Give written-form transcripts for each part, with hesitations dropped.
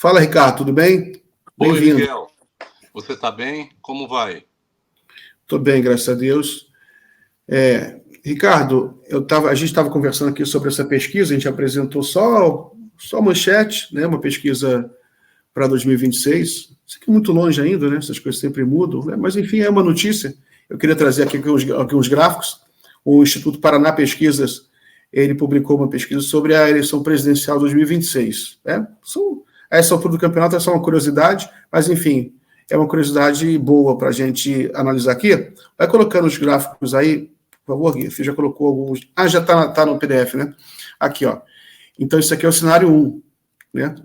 Fala, Ricardo, tudo bem? Oi, Bem-vindo. Miguel. Você está bem? Como vai? Estou bem, graças a Deus. Ricardo, a gente estava conversando aqui sobre essa pesquisa, a gente apresentou só manchete, né? Uma pesquisa para 2026. Isso aqui é muito longe ainda, né? Essas coisas sempre mudam, né? Mas, enfim, é uma notícia. Eu queria trazer aqui alguns gráficos. O Instituto Paraná Pesquisas, ele publicou uma pesquisa sobre a eleição presidencial 2026. Né? A essa altura do campeonato é só uma curiosidade, mas, enfim, é uma curiosidade boa para a gente analisar aqui. Vai colocando os gráficos aí, por favor, Gui. Você já colocou alguns. Ah, já está no PDF, né? Aqui, ó. Então, isso aqui é o cenário 1, né?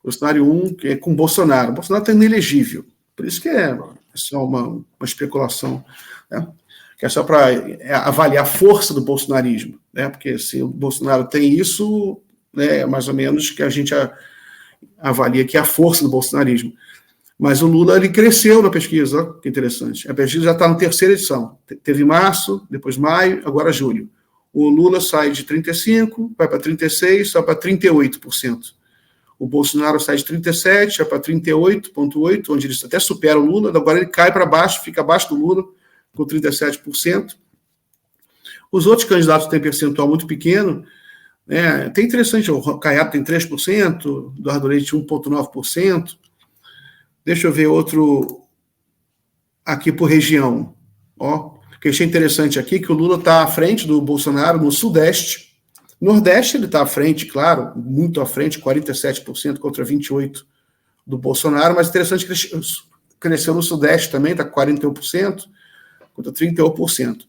O cenário 1, que é com Bolsonaro. O Bolsonaro está inelegível. Por isso que é só uma especulação, né? Que é só para avaliar a força do bolsonarismo, né? Porque se o Bolsonaro tem isso, né, é mais ou menos que a gente avalia que é a força do bolsonarismo. Mas o Lula, ele cresceu na pesquisa, ó, que interessante. A pesquisa já está na terceira edição. Teve março, depois maio, agora julho. O Lula sai de 35%, vai para 36%, sai para 38%. O Bolsonaro sai de 37%, vai para 38,8%, onde ele até supera o Lula, agora ele cai para baixo, fica abaixo do Lula, com 37%. Os outros candidatos têm percentual muito pequeno, né? Tem interessante, o Caiado tem 3%, o Eduardo Leite 1,9%. Deixa eu ver outro aqui por região. Ó, o que eu achei interessante aqui que o Lula está à frente do Bolsonaro no Sudeste. Nordeste ele está à frente, claro, muito à frente, 47% contra 28% do Bolsonaro, mas interessante que cresceu no Sudeste também, está 41% contra 31%.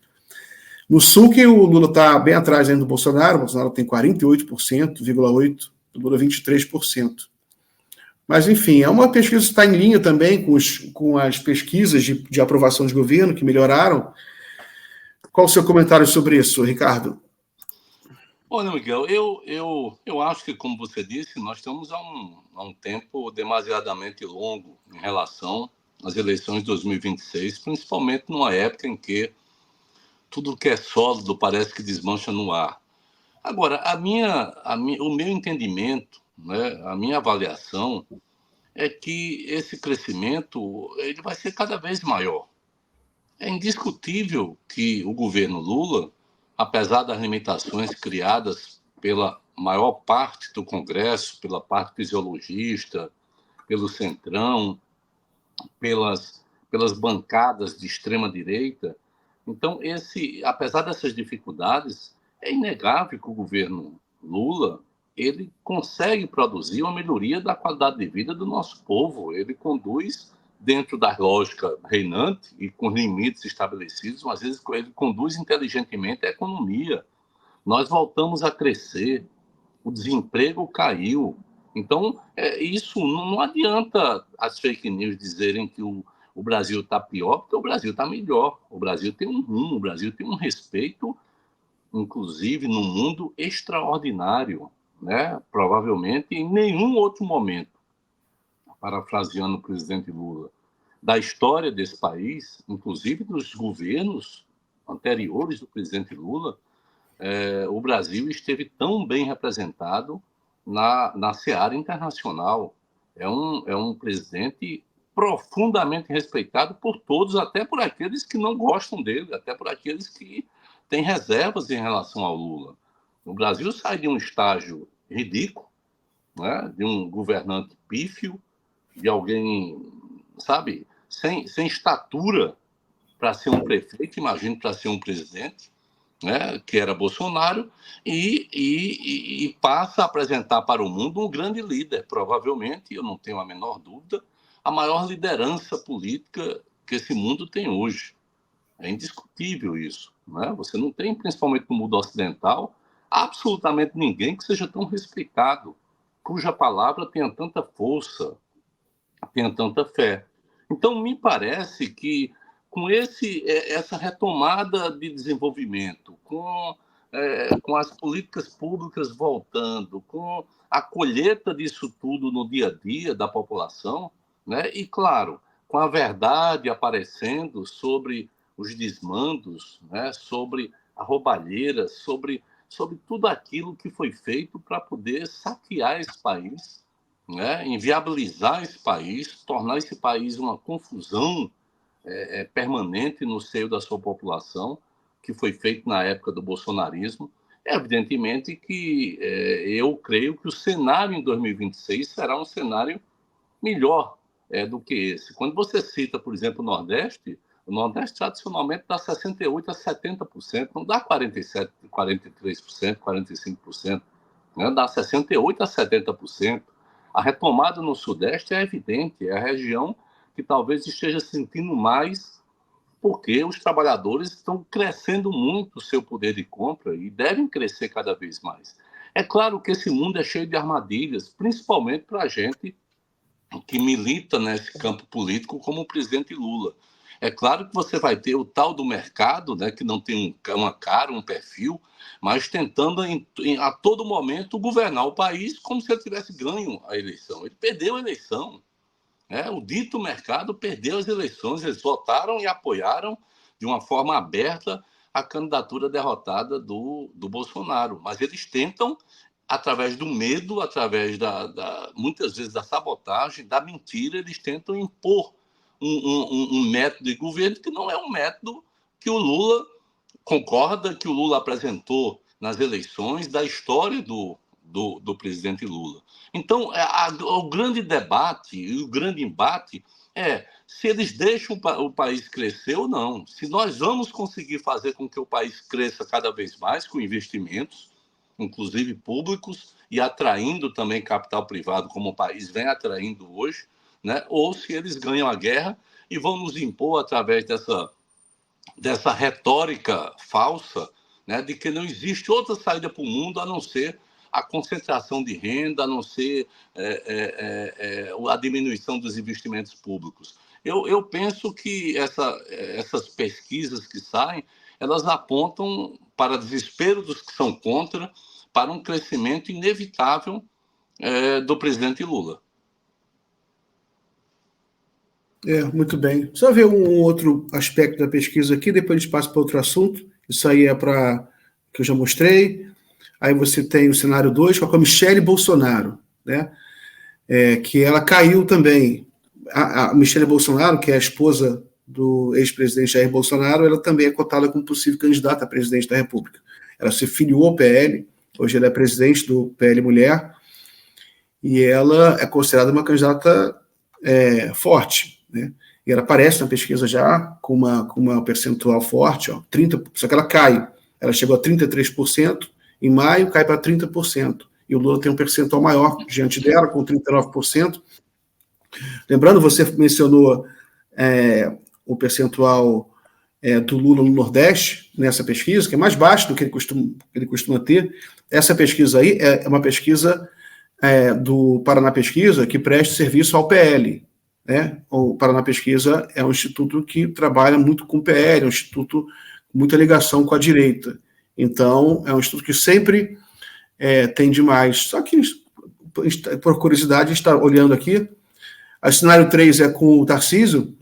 No Sul, que o Lula está bem atrás ainda do Bolsonaro, o Bolsonaro tem 48,8%, o Lula 23%. Mas, enfim, é uma pesquisa que está em linha também com as pesquisas de aprovação de governo, que melhoraram. Qual o seu comentário sobre isso, Ricardo? Olha, Miguel, eu acho que, como você disse, nós estamos há um tempo demasiadamente longo em relação às eleições de 2026, principalmente numa época em que tudo que é sólido parece que desmancha no ar. Agora, o meu entendimento, né, a minha avaliação é que esse crescimento ele vai ser cada vez maior. É indiscutível que o governo Lula, apesar das limitações criadas pela maior parte do Congresso, pela parte fisiologista, pelo Centrão, pelas bancadas de extrema-direita, então, apesar dessas dificuldades, é inegável que o governo Lula ele consegue produzir uma melhoria da qualidade de vida do nosso povo. Ele conduz dentro da lógica reinante e com limites estabelecidos, mas às vezes ele conduz inteligentemente a economia. Nós voltamos a crescer, o desemprego caiu. Então, isso não adianta as fake news dizerem que o Brasil está pior, porque o Brasil está melhor. O Brasil tem um rumo, o Brasil tem um respeito, inclusive no mundo, extraordinário. Né? Provavelmente em nenhum outro momento, parafraseando o presidente Lula, da história desse país, inclusive dos governos anteriores do presidente Lula, o Brasil esteve tão bem representado na seara internacional. É um presidente profundamente respeitado por todos, até por aqueles que não gostam dele, até por aqueles que têm reservas em relação ao Lula. O Brasil sai de um estágio ridículo, né, de um governante pífio, de alguém, sabe, sem estatura para ser um prefeito, imagino para ser um presidente, né, que era Bolsonaro, e passa a apresentar para o mundo um grande líder, provavelmente, eu não tenho a menor dúvida, a maior liderança política que esse mundo tem hoje. É indiscutível isso. Né? Você não tem, principalmente no mundo ocidental, absolutamente ninguém que seja tão respeitado, cuja palavra tenha tanta força, tenha tanta fé. Então, me parece que com essa retomada de desenvolvimento, com as políticas públicas voltando, com a colheita disso tudo no dia a dia da população, né? E, claro, com a verdade aparecendo sobre os desmandos, né? Sobre a roubalheira, sobre tudo aquilo que foi feito para poder saquear esse país, né, inviabilizar esse país, tornar esse país uma confusão permanente no seio da sua população, que foi feito na época do bolsonarismo. Evidentemente que eu creio que o cenário em 2026 será um cenário melhor do que esse. Quando você cita, por exemplo, o Nordeste tradicionalmente dá 68% a 70%, não dá 47%, 43%, 45%, né? Dá 68% a 70%. A retomada no Sudeste é evidente, é a região que talvez esteja sentindo mais, porque os trabalhadores estão crescendo muito o seu poder de compra e devem crescer cada vez mais. É claro que esse mundo é cheio de armadilhas, principalmente para a gente que milita nesse campo político como o presidente Lula. É claro que você vai ter o tal do mercado, né, que não tem uma cara, um perfil, mas tentando a todo momento governar o país como se ele tivesse ganho a eleição. Ele perdeu a eleição. O dito mercado perdeu as eleições, eles votaram e apoiaram de uma forma aberta a candidatura derrotada do Bolsonaro. Mas eles tentam, através do medo, através muitas vezes da sabotagem, da mentira, eles tentam impor um método de governo que não é um método que o Lula concorda, que o Lula apresentou nas eleições, da história do presidente Lula. Então, o grande debate e o grande embate é se eles deixam o país crescer ou não. Se nós vamos conseguir fazer com que o país cresça cada vez mais com investimentos, inclusive públicos, e atraindo também capital privado, como o país vem atraindo hoje, né? Ou se eles ganham a guerra e vão nos impor através dessa retórica falsa, né, de que não existe outra saída para o mundo a não ser a concentração de renda, a não ser a diminuição dos investimentos públicos. Eu penso que essas pesquisas que saem, elas apontam para desespero dos que são contra, para um crescimento inevitável do presidente Lula. Muito bem. Só ver um outro aspecto da pesquisa aqui, depois a gente passa para outro assunto. Isso aí é para que eu já mostrei. Aí você tem o cenário 2, com a Michele Bolsonaro, né? Que ela caiu também. A Michele Bolsonaro, que é a esposa do ex-presidente Jair Bolsonaro, ela também é cotada como possível candidata a presidente da República. Ela se filiou ao PL, hoje ela é presidente do PL Mulher, e ela é considerada uma candidata forte, né? E ela aparece na pesquisa já com uma percentual forte, 30%, só que ela cai. Ela chegou a 33%, em maio cai para 30%. E o Lula tem um percentual maior diante dela, com 39%. Lembrando, você mencionou o percentual do Lula no Nordeste, nessa pesquisa, que é mais baixo do que ele costuma ter. Essa pesquisa aí é uma pesquisa do Paraná Pesquisa, que presta serviço ao PL. Né? O Paraná Pesquisa é um instituto que trabalha muito com o PL, é um instituto com muita ligação com a direita. Então, é um instituto que sempre tem demais. Só que, por curiosidade, a gente está olhando aqui. O cenário 3 é com o Tarcísio.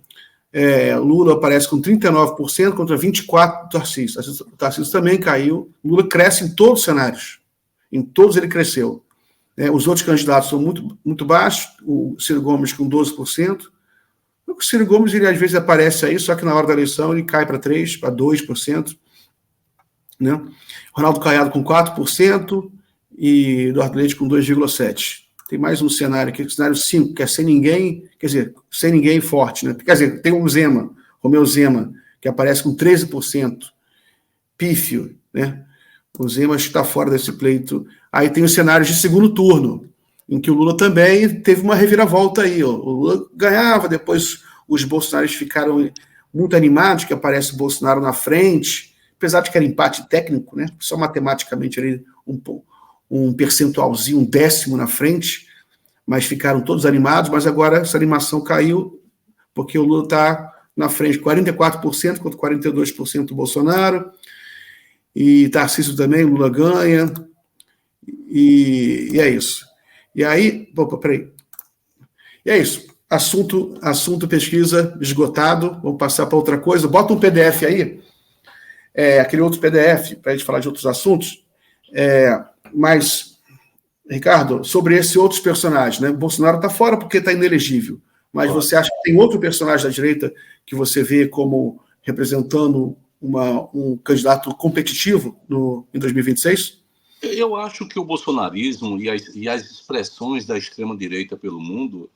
Lula aparece com 39% contra 24% do Tarcísio. O Tarcísio também caiu. Lula cresce em todos os cenários. Em todos ele cresceu. Os outros candidatos são muito, muito baixos. O Ciro Gomes com 12%. O Ciro Gomes, ele às vezes aparece aí, só que na hora da eleição ele cai para 3%, para 2%. Né? Ronaldo Caiado com 4% e Eduardo Leite com 2,7%. Tem mais um cenário aqui, o cenário 5, que é sem ninguém, quer dizer, sem ninguém forte. Né? Quer dizer, tem o Zema, Romeu Zema, que aparece com 13%, pífio, né? O Zema está fora desse pleito. Aí tem os cenários de segundo turno, em que o Lula também teve uma reviravolta aí. O Lula ganhava, depois os bolsonaristas ficaram muito animados, que aparece o Bolsonaro na frente, apesar de que era empate técnico, né? Só matematicamente ali um percentualzinho, 1/10 na frente, mas ficaram todos animados, mas agora essa animação caiu, porque o Lula está na frente, 44% contra 42% do Bolsonaro, e Tarcísio também, Lula ganha, e é isso. E aí, peraí. E é isso. Assunto pesquisa esgotado, vamos passar para outra coisa. Bota um PDF aí, aquele outro PDF, para a gente falar de outros assuntos, mas Ricardo, sobre esses outros personagens, né? O Bolsonaro está fora porque está inelegível, mas Claro. você acha que tem outro personagem da direita que você vê como representando um candidato competitivo em 2026? Eu acho que o bolsonarismo e as expressões da extrema-direita pelo mundo,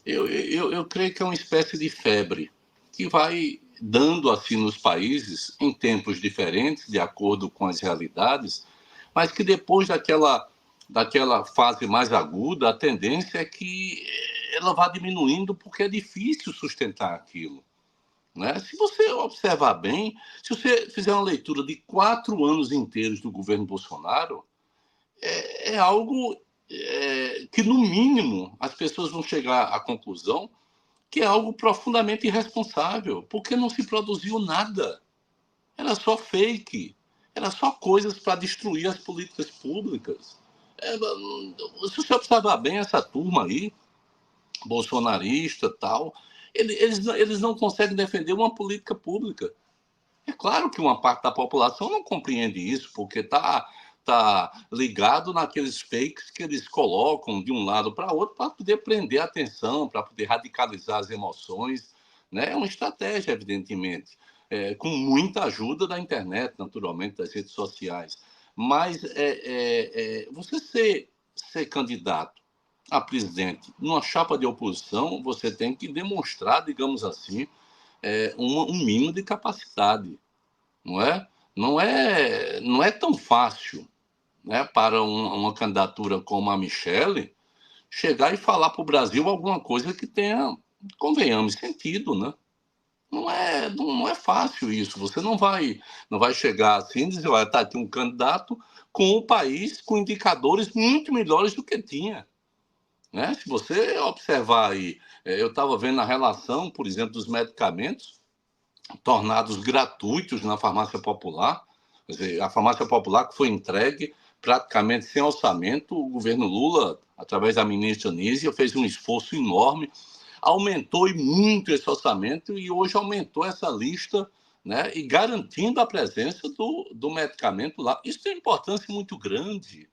eu creio que é uma espécie de febre que vai dando assim nos países em tempos diferentes, de acordo com as realidades, mas que depois daquela fase mais aguda, a tendência é que ela vá diminuindo porque é difícil sustentar aquilo. Né? Se você observar bem, se você fizer uma leitura de 4 anos inteiros do governo Bolsonaro, é algo que, no mínimo, as pessoas vão chegar à conclusão que é algo profundamente irresponsável, porque não se produziu nada. Era só fake, era só coisas para destruir as políticas públicas. Se você observar bem essa turma aí, bolsonarista tal, eles não conseguem defender uma política pública. É claro que uma parte da população não compreende isso, porque tá ligado naqueles fakes que eles colocam de um lado para outro para poder prender a atenção, para poder radicalizar as emoções. Né? É uma estratégia, evidentemente, com muita ajuda da internet, naturalmente, das redes sociais. Mas você ser candidato a presidente numa chapa de oposição, você tem que demonstrar, digamos assim, um mínimo de capacidade, não é? Não é tão fácil, né, para uma candidatura como a Michelle chegar e falar para o Brasil alguma coisa que tenha, convenhamos, sentido, né? Não é fácil isso. Você não vai chegar assim e dizer, olha, está aqui um candidato com o país com indicadores muito melhores do que tinha. Né? Se você observar aí, eu estava vendo a relação, por exemplo, dos medicamentos tornados gratuitos na farmácia popular. Quer dizer, a farmácia popular que foi entregue praticamente sem orçamento, o governo Lula, através da ministra Nízia, fez um esforço enorme, aumentou e muito esse orçamento e hoje aumentou essa lista, né, e garantindo a presença do medicamento lá. Isso tem importância muito grande,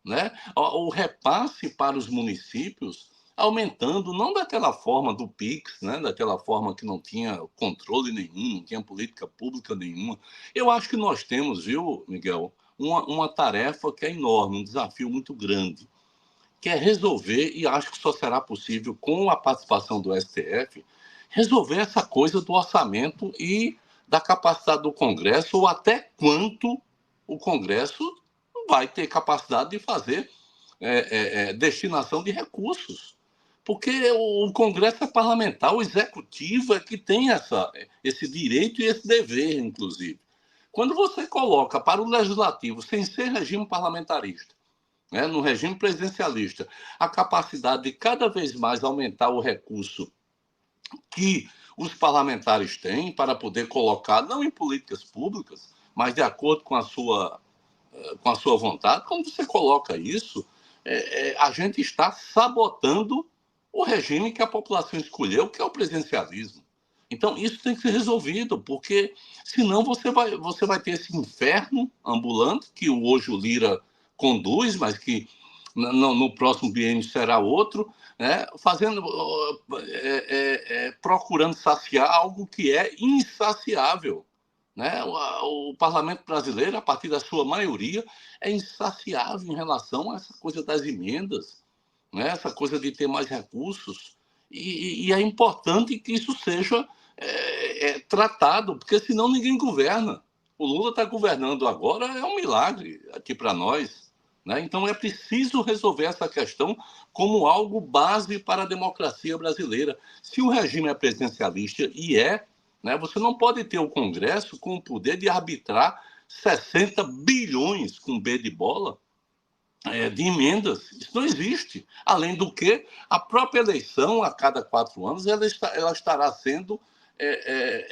né? O repasse para os municípios aumentando, não daquela forma do PIX, né? Daquela forma que não tinha controle nenhum, não tinha política pública nenhuma. Eu acho que nós temos, viu, Miguel, uma tarefa que é enorme, um desafio muito grande, que é resolver, e acho que só será possível com a participação do STF, resolver essa coisa do orçamento e da capacidade do Congresso, ou até quanto o Congresso vai ter capacidade de fazer destinação de recursos. Porque o Congresso é parlamentar, o Executivo é que tem esse direito e esse dever, inclusive. Quando você coloca para o Legislativo, sem ser regime parlamentarista, né, no regime presidencialista, a capacidade de cada vez mais aumentar o recurso que os parlamentares têm para poder colocar, não em políticas públicas, mas de acordo com a sua vontade, como você coloca isso, a gente está sabotando o regime que a população escolheu, que é o presidencialismo. Então, isso tem que ser resolvido, porque senão você vai ter esse inferno ambulante que hoje o Lira conduz, mas que no próximo biênio será outro, né? Procurando saciar algo que é insaciável. Né? O parlamento brasileiro, a partir da sua maioria, é insaciável em relação a essa coisa das emendas, né? Essa coisa de ter mais recursos. E é importante que isso seja tratado, porque senão ninguém governa. O Lula está governando agora, é um milagre aqui para nós. Né? Então é preciso resolver essa questão como algo base para a democracia brasileira. Se o regime é presidencialista e né, você não pode ter o Congresso com o poder de arbitrar 60 bilhões com B de bola de emendas. Isso não existe. Além do que, a própria eleição, a cada 4 anos, ela estará sendo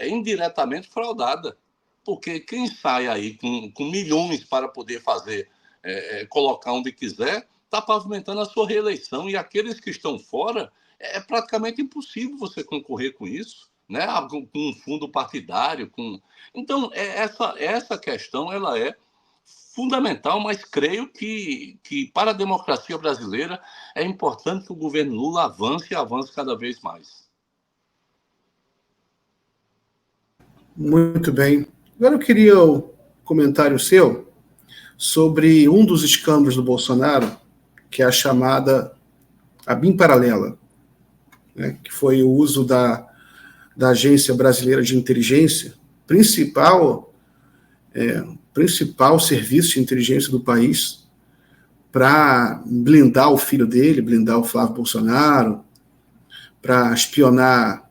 indiretamente fraudada. Porque quem sai aí com milhões para poder fazer, colocar onde quiser, está pavimentando a sua reeleição. E aqueles que estão fora, é praticamente impossível você concorrer com isso. Né? Com um fundo partidário. Então, essa questão ela é fundamental, mas creio que para a democracia brasileira é importante que o governo Lula avance e avance cada vez mais. Muito bem. Agora eu queria o comentário seu sobre um dos escândalos do Bolsonaro, que é a chamada ABIN paralela, né, que foi o uso da Agência Brasileira de Inteligência, principal serviço de inteligência do país, para blindar o filho dele, blindar o Flávio Bolsonaro, para espionar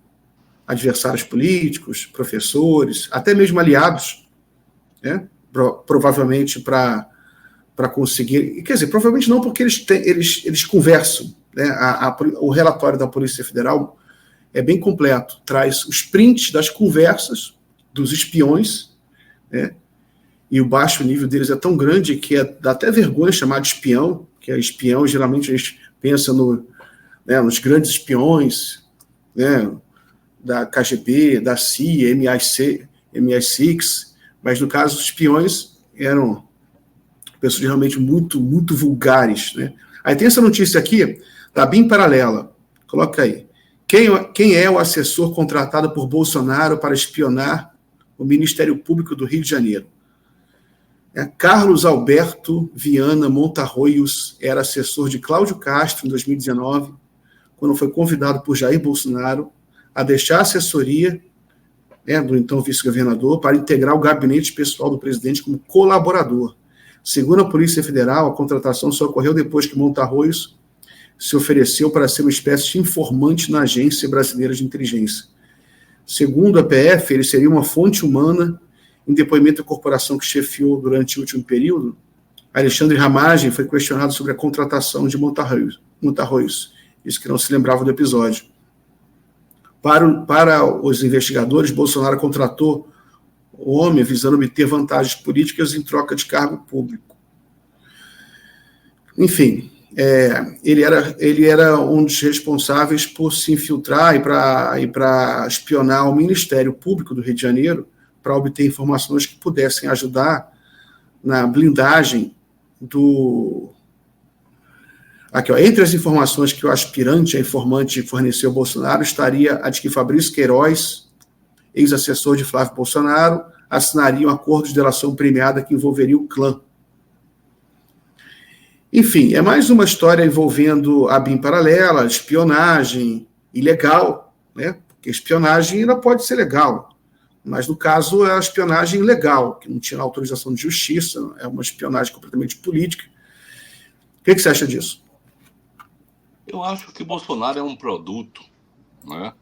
adversários políticos, professores, até mesmo aliados, né? Provavelmente para conseguir... Quer dizer, provavelmente não, porque eles conversam. Né? O relatório da Polícia Federal é bem completo, traz os prints das conversas dos espiões, né? E o baixo nível deles é tão grande que dá até vergonha chamar de espião, que é espião, geralmente a gente pensa nos grandes espiões, né, da KGB, da CIA, MI6, mas no caso os espiões eram pessoas realmente muito, muito vulgares. Né? Aí tem essa notícia aqui, da BIM Paralela, coloca aí. Quem é o assessor contratado por Bolsonaro para espionar o Ministério Público do Rio de Janeiro? Carlos Alberto Viana Montarroios era assessor de Cláudio Castro em 2019, quando foi convidado por Jair Bolsonaro a deixar a assessoria, né, do então vice-governador para integrar o gabinete pessoal do presidente como colaborador. Segundo a Polícia Federal, a contratação só ocorreu depois que Montarroios se ofereceu para ser uma espécie de informante na Agência Brasileira de Inteligência. Segundo a PF, ele seria uma fonte humana. Em depoimento à corporação que chefiou durante o último período, Alexandre Ramagem foi questionado sobre a contratação de Montarroios. Isso que não se lembrava do episódio. Para os investigadores, Bolsonaro contratou o homem visando obter vantagens políticas em troca de cargo público. Enfim, ele era um dos responsáveis por se infiltrar e para espionar o Ministério Público do Rio de Janeiro, para obter informações que pudessem ajudar na blindagem do... Aqui, ó, entre as informações que o aspirante a informante forneceu ao Bolsonaro estaria a de que Fabrício Queiroz, ex-assessor de Flávio Bolsonaro, assinaria um acordo de delação premiada que envolveria o clã. Enfim, é mais uma história envolvendo a BIM paralela, espionagem ilegal, né? Porque espionagem ainda pode ser legal, mas no caso é a espionagem legal, que não tinha autorização de justiça, é uma espionagem completamente política. O que você acha disso? Eu acho que Bolsonaro é um produto, né,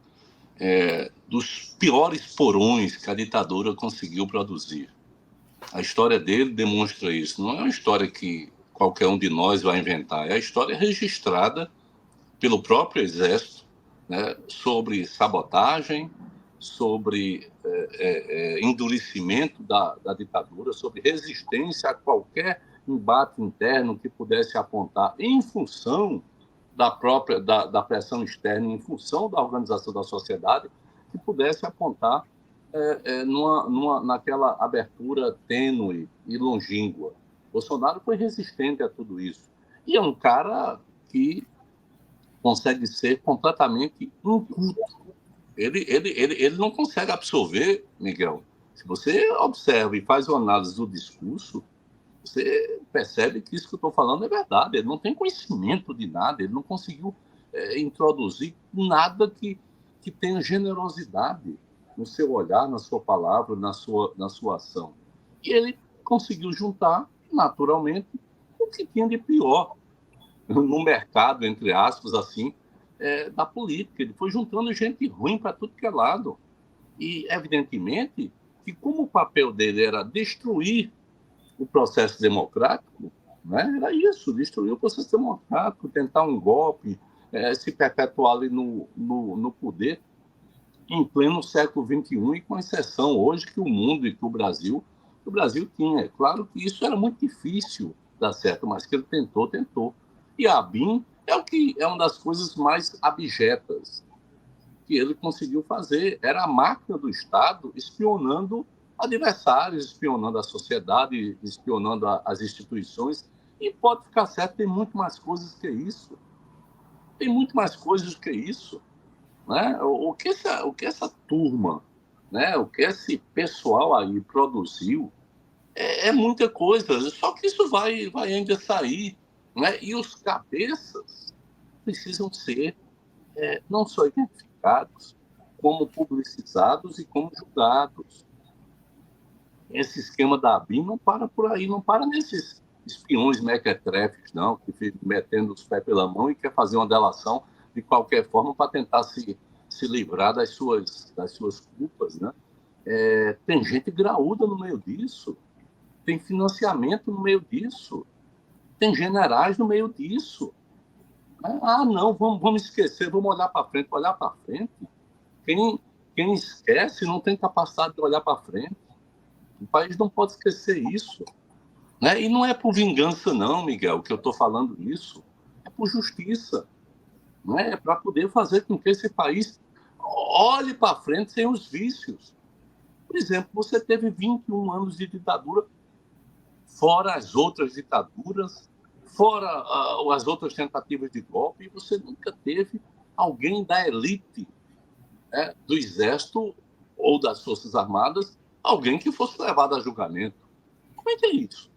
dos piores porões que a ditadura conseguiu produzir. A história dele demonstra isso. Não é uma história que qualquer um de nós vai inventar, é a história registrada pelo próprio Exército, né, sobre sabotagem, sobre endurecimento da ditadura, sobre resistência a qualquer embate interno que pudesse apontar em função da pressão externa, em função da organização da sociedade, que pudesse apontar naquela abertura tênue e longínqua. Bolsonaro foi resistente a tudo isso. E é um cara que consegue ser completamente inculto. Ele não consegue absorver, Miguel. Se você observa e faz uma análise do discurso, você percebe que isso que eu estou falando é verdade. Ele não tem conhecimento de nada, ele não conseguiu introduzir nada que tenha generosidade no seu olhar, na sua palavra, na sua ação. E ele conseguiu juntar, naturalmente, o que tinha de pior no mercado, entre aspas, assim, da política. Ele foi juntando gente ruim para tudo que é lado. E, evidentemente, que como o papel dele era destruir o processo democrático, né, era isso, destruir o processo democrático, tentar um golpe, se perpetuar ali no poder, em pleno século XXI, e com exceção hoje que o mundo e que o Brasil tinha. É claro que isso era muito difícil dar certo, mas que ele tentou. E a ABIN é uma das coisas mais abjetas que ele conseguiu fazer. Era a máquina do Estado espionando adversários, espionando a sociedade, espionando as instituições. E pode ficar certo, tem muito mais coisas que isso. Tem muito mais coisas que isso. Né? O que essa turma, né? O que esse pessoal aí produziu é muita coisa. Só que isso vai ainda sair. Né? E os cabeças precisam ser não só identificados, como publicizados e como julgados. Esse esquema da ABIN não para por aí, não para nesses espiões mequetrefes, não, que ficam metendo os pés pela mão e quer fazer uma delação de qualquer forma para tentar se livrar das suas culpas. Né? Tem gente graúda no meio disso, tem financiamento no meio disso, tem generais no meio disso. Ah, não, vamos esquecer, vamos olhar para frente. Olhar para frente? Quem esquece não tem capacidade de olhar para frente. O país não pode esquecer isso. Né? E não é por vingança, não, Miguel, que eu estou falando isso. É por justiça. Né? É para poder fazer com que esse país olhe para frente sem os vícios. Por exemplo, você teve 21 anos de ditadura, fora as outras ditaduras, fora as outras tentativas de golpe, e você nunca teve alguém da elite, né, do Exército ou das Forças Armadas, alguém que fosse levado a julgamento. Como é que é isso?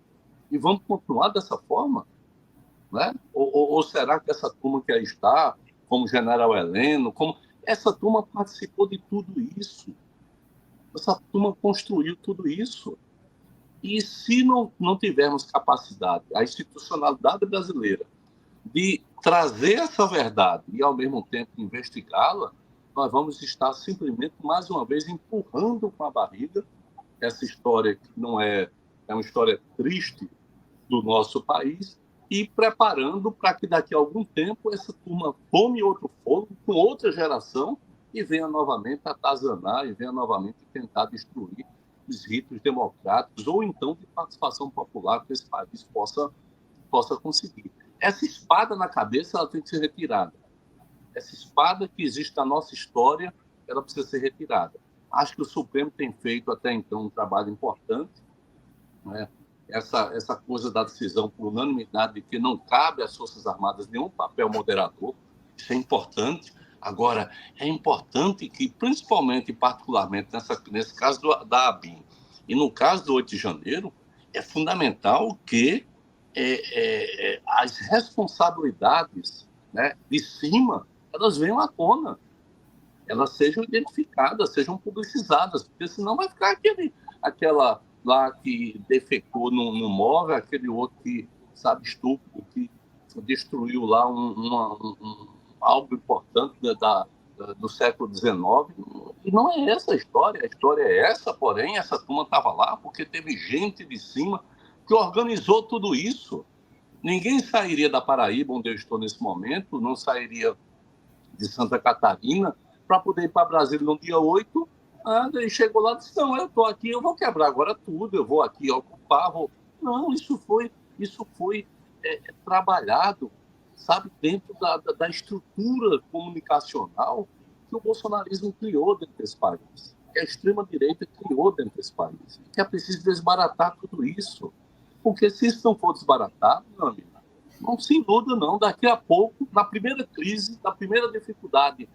E vamos continuar dessa forma? Né? Ou será que essa turma que aí está, como o general Heleno, essa turma participou de tudo isso? Essa turma construiu tudo isso. E se não tivermos capacidade, a institucionalidade brasileira, de trazer essa verdade e, ao mesmo tempo, investigá-la, nós vamos estar simplesmente, mais uma vez, empurrando com a barriga essa história que não é uma história triste do nosso país e preparando para que daqui a algum tempo essa turma tome outro fogo com outra geração e venha novamente atazanar e venha novamente tentar destruir os ritos democráticos ou então de participação popular que esse país possa conseguir. Essa espada na cabeça ela tem que ser retirada. Essa espada que existe na nossa história, ela precisa ser retirada. Acho que o Supremo tem feito até então um trabalho importante, né? Essa coisa da decisão por unanimidade de que não cabe às Forças Armadas nenhum papel moderador, isso é importante. Agora, é importante que, principalmente e particularmente nesse caso da ABIN e no caso do 8 de janeiro, é fundamental que as responsabilidades, né, de cima elas venham à tona, elas sejam identificadas, sejam publicizadas, porque senão vai ficar aquela lá que defecou no móvel, aquele outro que, sabe, estúpido, que destruiu lá algo importante do século XIX. E não é essa a história é essa, porém, essa turma estava lá porque teve gente de cima que organizou tudo isso. Ninguém sairia da Paraíba, onde eu estou nesse momento, não sairia de Santa Catarina, para poder ir para Brasília no dia 8. E chegou lá e disse: não, eu estou aqui, eu vou quebrar agora tudo, eu vou aqui ocupar. Não, isso foi trabalhado, sabe, dentro da estrutura comunicacional que o bolsonarismo criou dentro desse país, que a extrema-direita criou dentro desse país, que é preciso desbaratar tudo isso. Porque se isso não for desbaratado, meu amigo, não se iluda, não. Daqui a pouco, na primeira crise, na primeira dificuldade,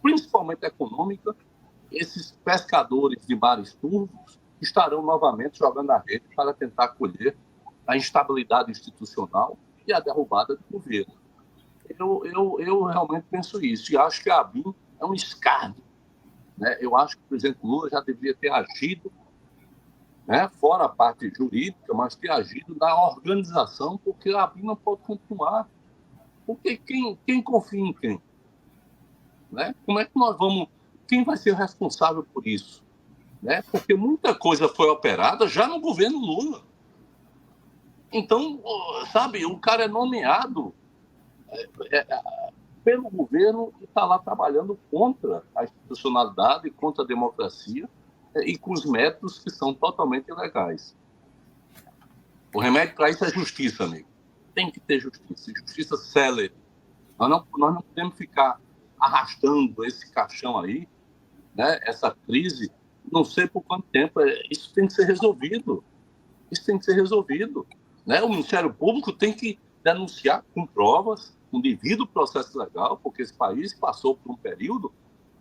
principalmente econômica, esses pescadores de mares turvos estarão novamente jogando a rede para tentar colher a instabilidade institucional e a derrubada do governo. Eu realmente penso isso. E acho que a ABIN é um escárnio. Né? Eu acho que o presidente Lula já deveria ter agido, né, fora a parte jurídica, mas ter agido na organização, porque a ABIN não pode continuar. Porque quem confia em quem? Né? Como é que nós vamos... Quem vai ser responsável por isso? Né? Porque muita coisa foi operada já no governo Lula. Então, sabe, o cara é nomeado pelo governo e está lá trabalhando contra a institucionalidade, contra a democracia e com os métodos que são totalmente ilegais. O remédio para isso é justiça, amigo. Tem que ter justiça, justiça célere. Nós não podemos ficar arrastando esse caixão aí, né, essa crise, não sei por quanto tempo. Isso tem que ser resolvido. Isso tem que ser resolvido. Né? O Ministério Público tem que denunciar com provas, com devido processo legal, porque esse país passou por um período,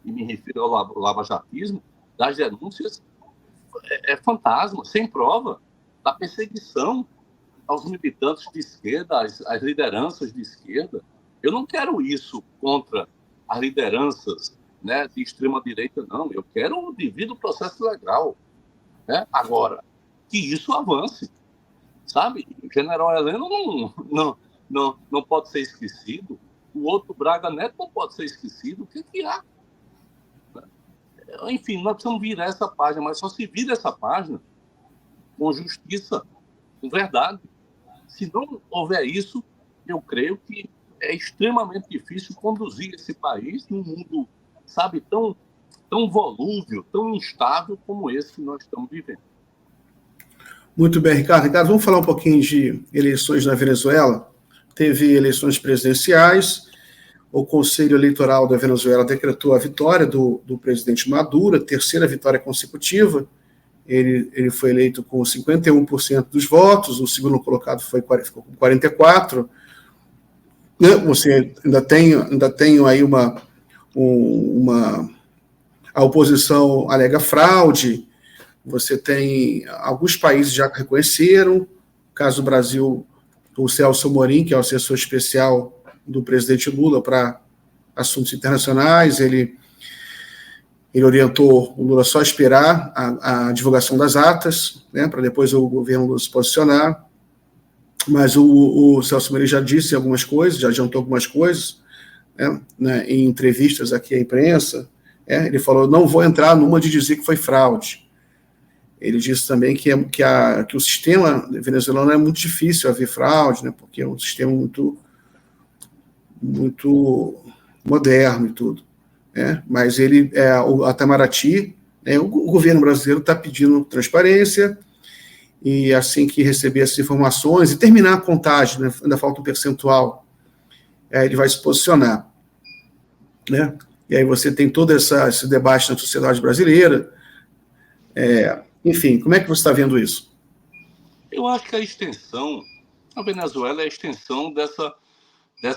e me refiro ao lavajatismo, das denúncias fantasma, sem prova, da perseguição aos militantes de esquerda, às lideranças de esquerda. Eu não quero isso contra as lideranças, né, de extrema-direita, não. Eu quero o devido processo legal. Né? Agora, que isso avance, sabe? O general Heleno não pode ser esquecido. O outro Braga Neto não pode ser esquecido. O que há? Enfim, nós precisamos virar essa página, mas só se vira essa página com justiça, com verdade. Se não houver isso, eu creio que é extremamente difícil conduzir esse país num mundo, sabe, tão volúvel, tão instável como esse que nós estamos vivendo. Muito bem, Ricardo. Ricardo, vamos falar um pouquinho de eleições na Venezuela. Teve eleições presidenciais, o Conselho Eleitoral da Venezuela decretou a vitória do presidente Maduro, a terceira vitória consecutiva. Ele foi eleito com 51% dos votos, o segundo colocado ficou com 44%. Você ainda tem aí a oposição alega fraude, você tem alguns países já que reconheceram, no caso do Brasil, o Celso Amorim, que é o assessor especial do presidente Lula para assuntos internacionais, ele orientou o Lula só a esperar a divulgação das atas, né, para depois o governo Lula se posicionar. Mas o Celso Amorim já disse algumas coisas, já adiantou algumas coisas, né, em entrevistas aqui à imprensa. Ele falou, não vou entrar numa de dizer que foi fraude. Ele disse também que o sistema venezuelano é muito difícil haver fraude, né, porque é um sistema muito moderno e tudo. Mas a Itamaraty, o governo brasileiro está pedindo transparência, e assim que receber essas informações e terminar a contagem, né, ainda falta um percentual, ele vai se posicionar. Né? E aí você tem todo esse debate na sociedade brasileira. Enfim, como é que você está vendo isso? Eu acho que a Venezuela é a extensão dessa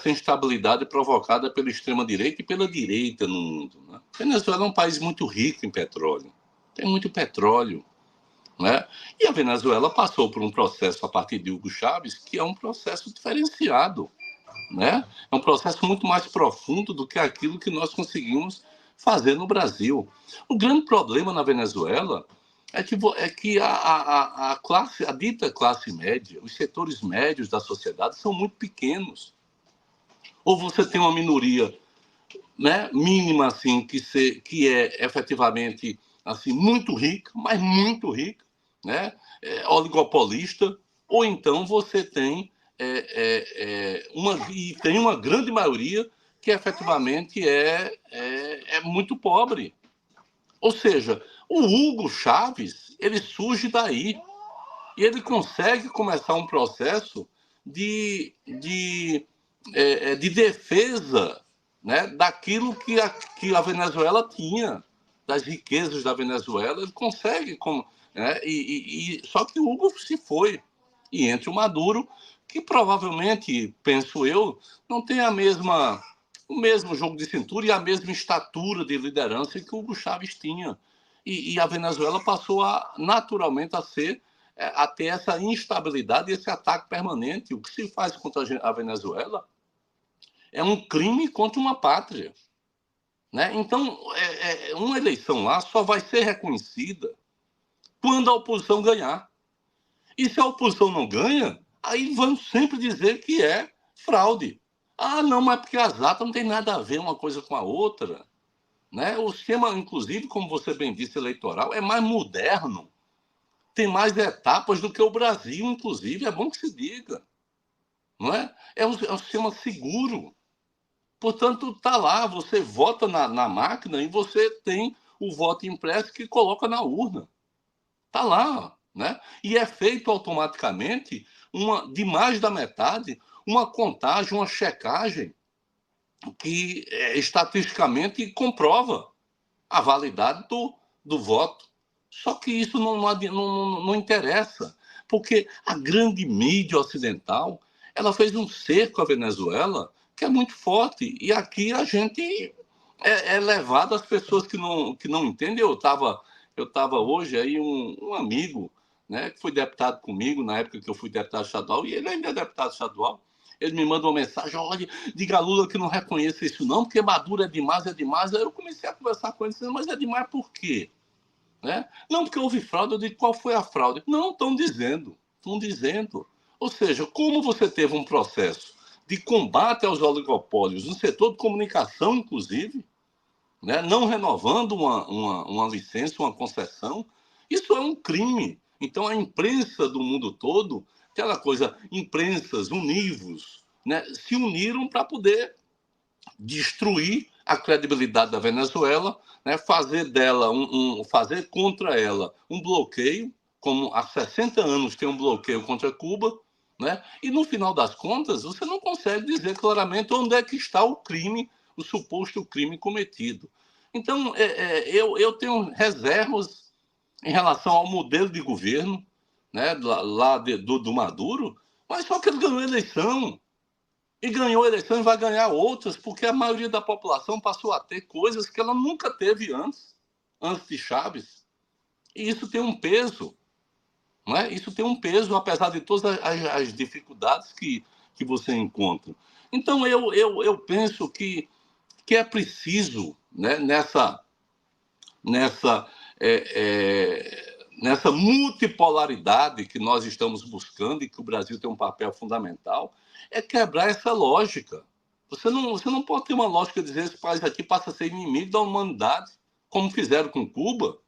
instabilidade provocada pela extrema-direita e pela direita no mundo. Né? A Venezuela é um país muito rico em petróleo, tem muito petróleo. Né? E a Venezuela passou por um processo a partir de Hugo Chávez, que é um processo diferenciado. Né? É um processo muito mais profundo do que aquilo que nós conseguimos fazer no Brasil. O grande problema na Venezuela é que a dita classe média, os setores médios da sociedade são muito pequenos. Ou você tem uma minoria, né, mínima, assim, que é efetivamente assim, muito rica, mas muito rica, né, oligopolista, ou então você tem uma grande maioria que efetivamente é muito pobre. Ou seja, o Hugo Chávez, ele surge daí, e ele consegue começar um processo de defesa, né, daquilo que a Venezuela tinha, das riquezas da Venezuela. Ele consegue, né, só que o Hugo se foi, e entra o Maduro, que provavelmente, penso eu, não tem o mesmo jogo de cintura e a mesma estatura de liderança que o Hugo Chávez tinha. E a Venezuela passou naturalmente a ter essa instabilidade e esse ataque permanente. O que se faz contra a Venezuela é um crime contra uma pátria. Né? Então, uma eleição lá só vai ser reconhecida quando a oposição ganhar. E se a oposição não ganha, aí vão sempre dizer que é fraude. Ah, não, mas porque as atas não tem nada a ver uma coisa com a outra. Né? O esquema, inclusive, como você bem disse, eleitoral, é mais moderno. Tem mais etapas do que o Brasil, inclusive. É bom que se diga. Não é? É um sistema seguro. Portanto, está lá, você vota na máquina e você tem o voto impresso que coloca na urna. Está lá. Né? E é feito automaticamente, de mais da metade, uma contagem, uma checagem que estatisticamente comprova a validade do voto. Só que isso não interessa, porque a grande mídia ocidental ela fez um cerco à Venezuela que é muito forte. E aqui a gente é levado às pessoas que não entendem. Eu tava hoje aí um amigo, né, que foi deputado comigo na época que eu fui deputado estadual, e ele ainda é deputado estadual. Ele me manda uma mensagem: olha, diga a Lula que não reconheça isso não, porque Maduro é demais, é demais. Aí eu comecei a conversar com ele, dizendo: mas é demais por quê? Né? Não, porque houve fraude. Eu digo: qual foi a fraude? Não, estão dizendo. Estão dizendo. Ou seja, como você teve um processo de combate aos oligopólios no setor de comunicação, inclusive, né, não renovando uma licença, uma concessão, isso é um crime. Então, a imprensa do mundo todo, aquela coisa, imprensas, univos, né, se uniram para poder destruir a credibilidade da Venezuela, né, fazer contra ela um bloqueio, como há 60 anos tem um bloqueio contra Cuba, né, e no final das contas você não consegue dizer claramente onde é que está o crime, o suposto crime cometido. Então, eu tenho reservas em relação ao modelo de governo, né, do Maduro, mas só que ele ganhou a eleição. E ganhou eleições e vai ganhar outras, porque a maioria da população passou a ter coisas que ela nunca teve antes de Chaves. E isso tem um peso, não é? Isso tem um peso, apesar de todas as dificuldades que você encontra. Então, eu penso que é preciso, né, nessa, nessa multipolaridade que nós estamos buscando e que o Brasil tem um papel fundamental, é quebrar essa lógica. Você não pode ter uma lógica de dizer que esse país aqui passa a ser inimigo da humanidade, como fizeram com Cuba.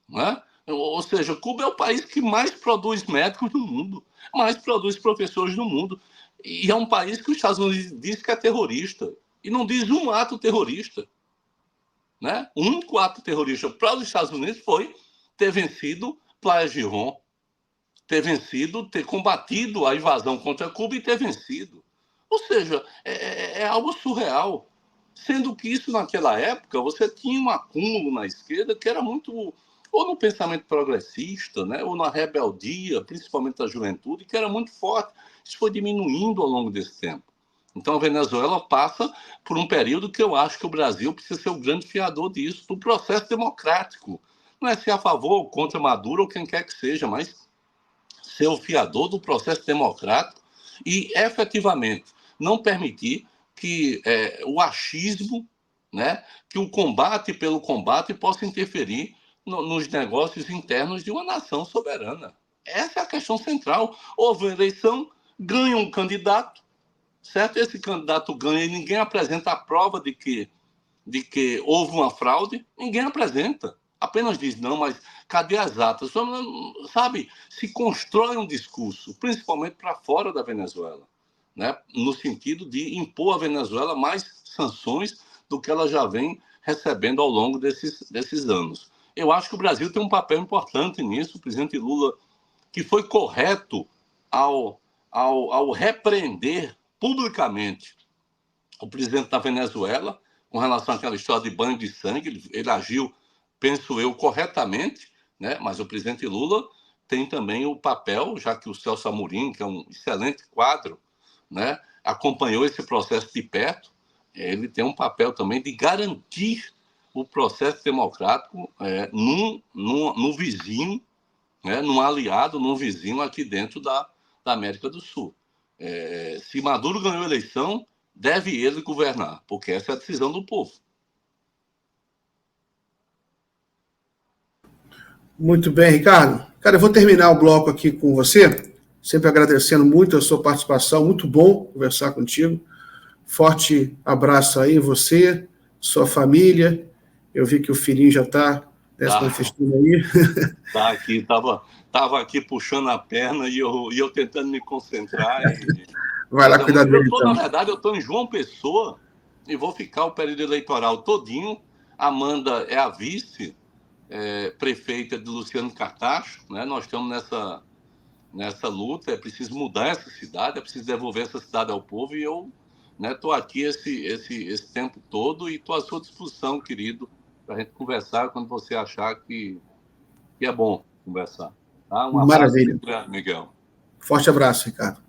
Né? Ou seja, Cuba é o país que mais produz médicos no mundo, mais produz professores no mundo. E é um país que os Estados Unidos diz que é terrorista. E não diz um ato terrorista. Né? O único ato terrorista para os Estados Unidos foi ter vencido Playa Girón, ter combatido a invasão contra Cuba e ter vencido. Ou seja, é algo surreal. Sendo que isso, naquela época, você tinha um acúmulo na esquerda que era muito, ou no pensamento progressista, né, ou na rebeldia, principalmente da juventude, que era muito forte. Isso foi diminuindo ao longo desse tempo. Então, a Venezuela passa por um período que eu acho que o Brasil precisa ser o grande fiador disso, do processo democrático. Não é ser a favor ou contra Maduro ou quem quer que seja, mas ser o fiador do processo democrático e, efetivamente, não permitir que o achismo, né, que o combate pelo combate possa interferir nos negócios internos de uma nação soberana. Essa é a questão central. Houve uma eleição, ganha um candidato, certo? Esse candidato ganha e ninguém apresenta a prova de que houve uma fraude, ninguém apresenta. Apenas diz: não, mas cadê as atas? Sabe, se constrói um discurso, principalmente para fora da Venezuela, né? No sentido de impor à Venezuela mais sanções do que ela já vem recebendo ao longo desses anos. Eu acho que o Brasil tem um papel importante nisso. O presidente Lula, que foi correto ao repreender publicamente o presidente da Venezuela com relação àquela história de banho de sangue. Ele agiu, penso eu, corretamente, né? Mas o presidente Lula tem também o papel, já que o Celso Amorim, que é um excelente quadro, né, acompanhou esse processo de perto, ele tem um papel também de garantir o processo democrático no vizinho, né, num aliado, num vizinho aqui dentro da América do Sul. Se Maduro ganhou a eleição, deve ele governar, porque essa é a decisão do povo. Muito bem, Ricardo. Cara, eu vou terminar o bloco aqui com você, sempre agradecendo muito a sua participação, muito bom conversar contigo. Forte abraço aí, você, sua família. Eu vi que o filhinho já está se manifestando aí. Tá aqui, tava aqui puxando a perna e eu tentando me concentrar. Vai lá cuidar dele, Na então. verdade, eu estou em João Pessoa e vou ficar o período eleitoral todinho. Amanda é a vice prefeita de Luciano Cartacho, né? Nós estamos nessa luta. É preciso mudar essa cidade, é preciso devolver essa cidade ao povo, e eu estou aqui esse tempo todo e estou à sua disposição, querido, para a gente conversar quando você achar que que é bom conversar. Tá? Um Maravilha. abraço, Miguel. Forte abraço, Ricardo.